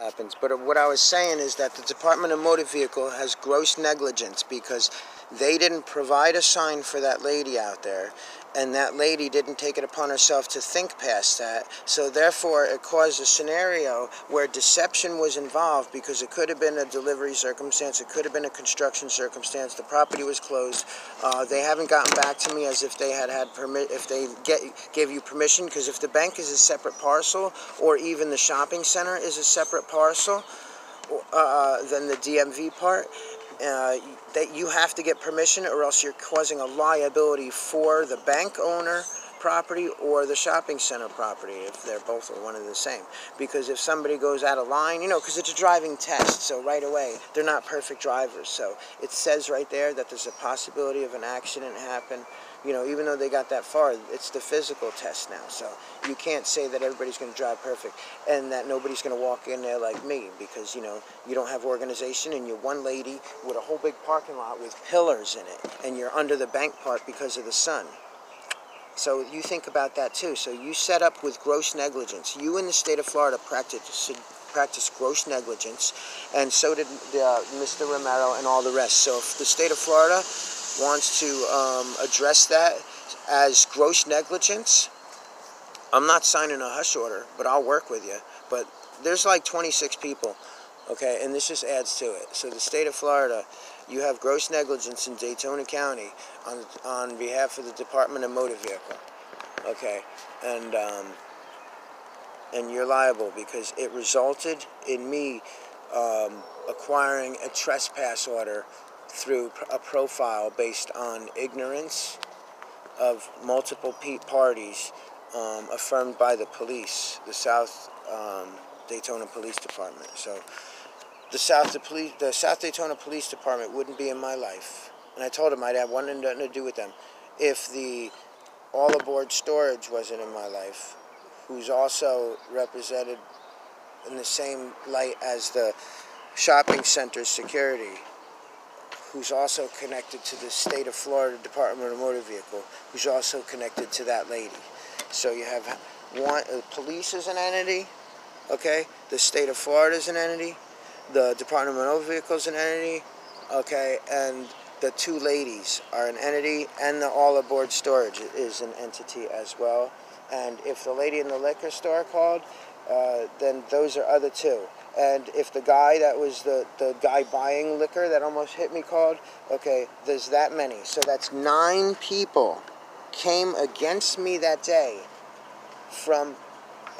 happens. But what I was saying is that the Department of Motor Vehicle has gross negligence because they didn't provide a sign for that lady out there, and that lady didn't take it upon herself to think past that. So therefore, it caused a scenario where deception was involved, because it could have been a delivery circumstance, it could have been a construction circumstance, the property was closed. They haven't gotten back to me as if they had permit, if they gave you permission, because if the bank is a separate parcel, or even the shopping center is a separate parcel, than the DMV part, that you have to get permission, or else you're causing a liability for the bank owner property or the shopping center property, if they're both or one and the same. Because if somebody goes out of line, you know, because it's a driving test, so right away, they're not perfect drivers. So it says right there that there's a possibility of an accident happen. You know, even though they got that far, it's the physical test now. So you can't say that everybody's going to drive perfect and that nobody's going to walk in there like me, because, you know, you don't have organization and you're one lady with a whole big parking lot with pillars in it, and you're under the bank part because of the sun. So you think about that too. So you set up with gross negligence. You in the state of Florida practice gross negligence, and so did Mr. Romero and all the rest. So if the state of Florida wants to address that as gross negligence, I'm not signing a hush order, but I'll work with you. But there's like 26 people, okay, and this just adds to it. So the state of Florida, you have gross negligence in Daytona County on behalf of the Department of Motor Vehicle, okay, and you're liable because it resulted in me acquiring a trespass order through a profile based on ignorance of multiple parties, affirmed by the police, the South Daytona Police Department. So the South Daytona Police Department wouldn't be in my life, and I told them I'd have nothing to do with them if the All Aboard Storage wasn't in my life, who's also represented in the same light as the shopping center security, who's also connected to the state of Florida Department of Motor Vehicle, who's also connected to that lady. So you have one, police is an entity, okay? The state of Florida is an entity. The Department of Motor Vehicle is an entity, okay? And the two ladies are an entity, and the All Aboard Storage is an entity as well. And if the lady in the liquor store called, then those are other two. And if the guy that was the guy buying liquor that almost hit me called, okay, there's that many. So that's 9 people came against me that day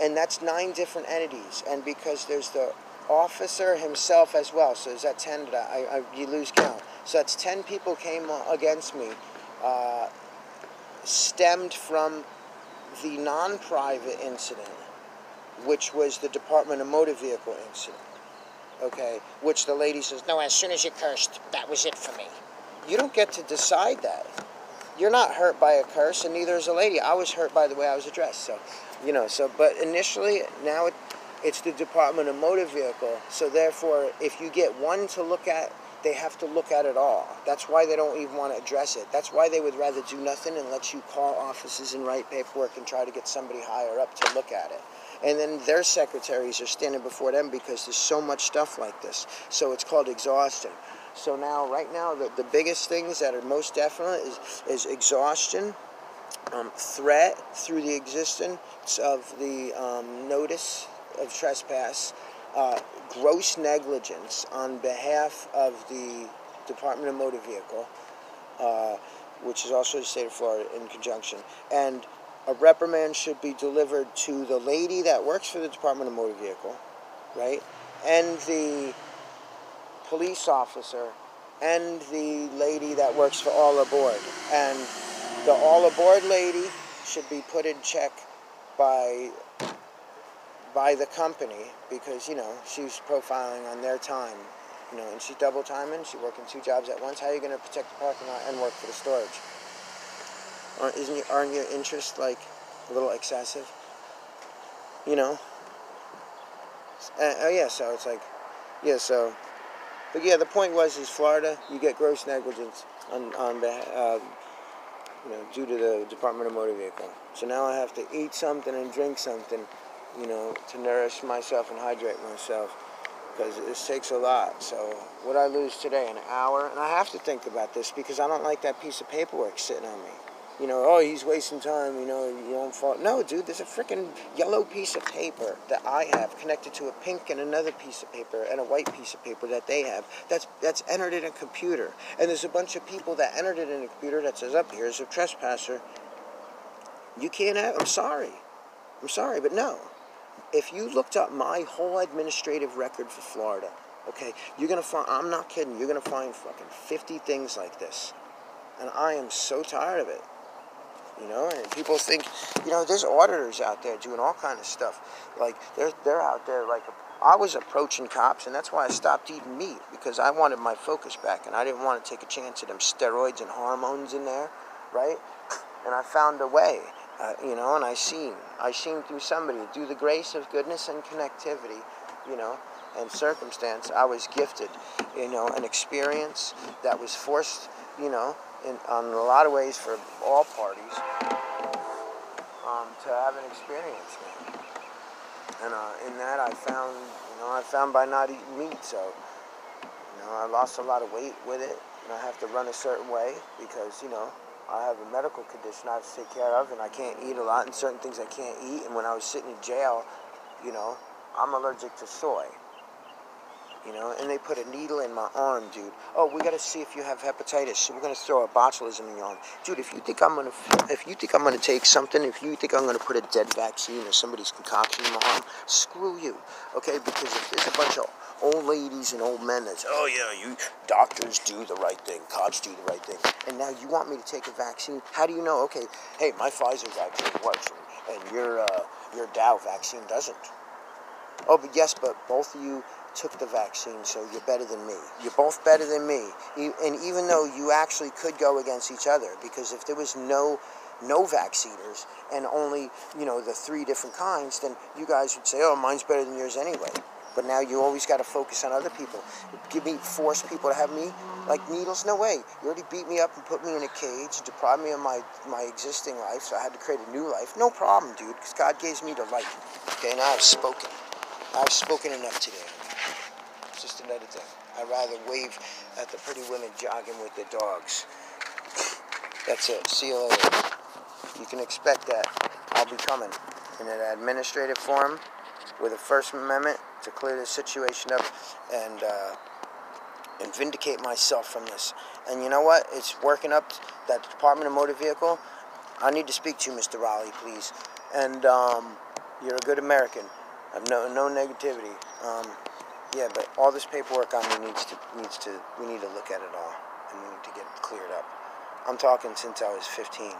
and that's 9 different entities. And because there's the officer himself as well, so is that 10? You lose count. So that's 10 people came against me, stemmed from the non-private incident, which was the Department of Motor Vehicle incident, okay, which the lady says, no, as soon as you cursed, that was it for me. You don't get to decide that. You're not hurt by a curse, and neither is a lady. I was hurt by the way I was addressed, so, you know, so, but initially, now it's the Department of Motor Vehicle, so therefore, if you get one to look at, they have to look at it all. That's why they don't even want to address it. That's why they would rather do nothing and let you call offices and write paperwork and try to get somebody higher up to look at it. And then their secretaries are standing before them because there's so much stuff like this. So it's called exhaustion. So now, right now, the biggest things that are most definite is exhaustion, threat through the existence of the notice of trespass, gross negligence on behalf of the Department of Motor Vehicle, which is also the state of Florida in conjunction, and a reprimand should be delivered to the lady that works for the Department of Motor Vehicle, right, and the police officer, and the lady that works for All Aboard. And the All Aboard lady should be put in check by the company, because, you know, she's profiling on their time, you know, and she's double timing, she's working 2 jobs at once. How are you going to protect the parking lot and work for the storage? Aren't your interests, like, a little excessive? You know? Oh, yeah, so it's like, yeah, so, but yeah, the point was, is Florida, you get gross negligence on you know, due to the Department of Motor Vehicle. So now I have to eat something and drink something, you know, to nourish myself and hydrate myself. because this takes a lot. So what I lose today, an hour, and I have to think about this because I don't like that piece of paperwork sitting on me. You know, oh, he's wasting time, you know, you don't fall. No, dude, there's a freaking yellow piece of paper that I have connected to a pink and another piece of paper and a white piece of paper that they have. That's entered in a computer. And there's a bunch of people that entered it in a computer that says, up here is a trespasser. You can't have, I'm sorry, but no. If you looked up my whole administrative record for Florida, okay, you're going to find, I'm not kidding, you're going to find fucking 50 things like this. And I am so tired of it. You know, and people think, you know, there's auditors out there doing all kind of stuff. Like, they're out there, like, I was approaching cops, and that's why I stopped eating meat, because I wanted my focus back, and I didn't want to take a chance of them steroids and hormones in there, right? And I found a way, you know, and I seen through somebody, through the grace of goodness and connectivity, you know, and circumstance, I was gifted, you know, an experience that was forced, you know, in a lot of ways for all parties, to have an experience, man. And in that I found by not eating meat, so, you know, I lost a lot of weight with it, and I have to run a certain way because, you know, I have a medical condition I have to take care of, and I can't eat a lot, and certain things I can't eat, and when I was sitting in jail, you know, I'm allergic to soy. You know, and they put a needle in my arm, dude. Oh, we gotta see if you have hepatitis. We're gonna throw a botulism in your arm, dude. If you think I'm gonna take something, if you think I'm gonna put a dead vaccine or somebody's concoction in my arm, screw you, okay? Because if there's a bunch of old ladies and old men that's, oh yeah, you doctors do the right thing, cops do the right thing, and now you want me to take a vaccine? How do you know? Okay, hey, my Pfizer vaccine works, and your Dow vaccine doesn't. Oh, but yes, but both of you took the vaccine, so you're better than me. You're both better than me. And even though you actually could go against each other, because if there was no vacciners and only, you know, the 3 different kinds, then you guys would say, oh, mine's better than yours anyway. But now you always got to focus on other people. Force people to have me like needles? No way. You already beat me up and put me in a cage, deprived me of my existing life, so I had to create a new life. No problem, dude, because God gave me the life. Okay, now I've spoken. I've spoken enough today. It's just another thing. I'd rather wave at the pretty women jogging with their dogs. That's it. See you later. You can expect that I'll be coming in an administrative forum with a First Amendment to clear this situation up and vindicate myself from this. And you know what? It's working up that Department of Motor Vehicle. I need to speak to you, Mr. Raleigh, please. And you're a good American. I've no negativity. Yeah, but all this paperwork on me we need to look at it all, and we need to get it cleared up. I'm talking since I was 15.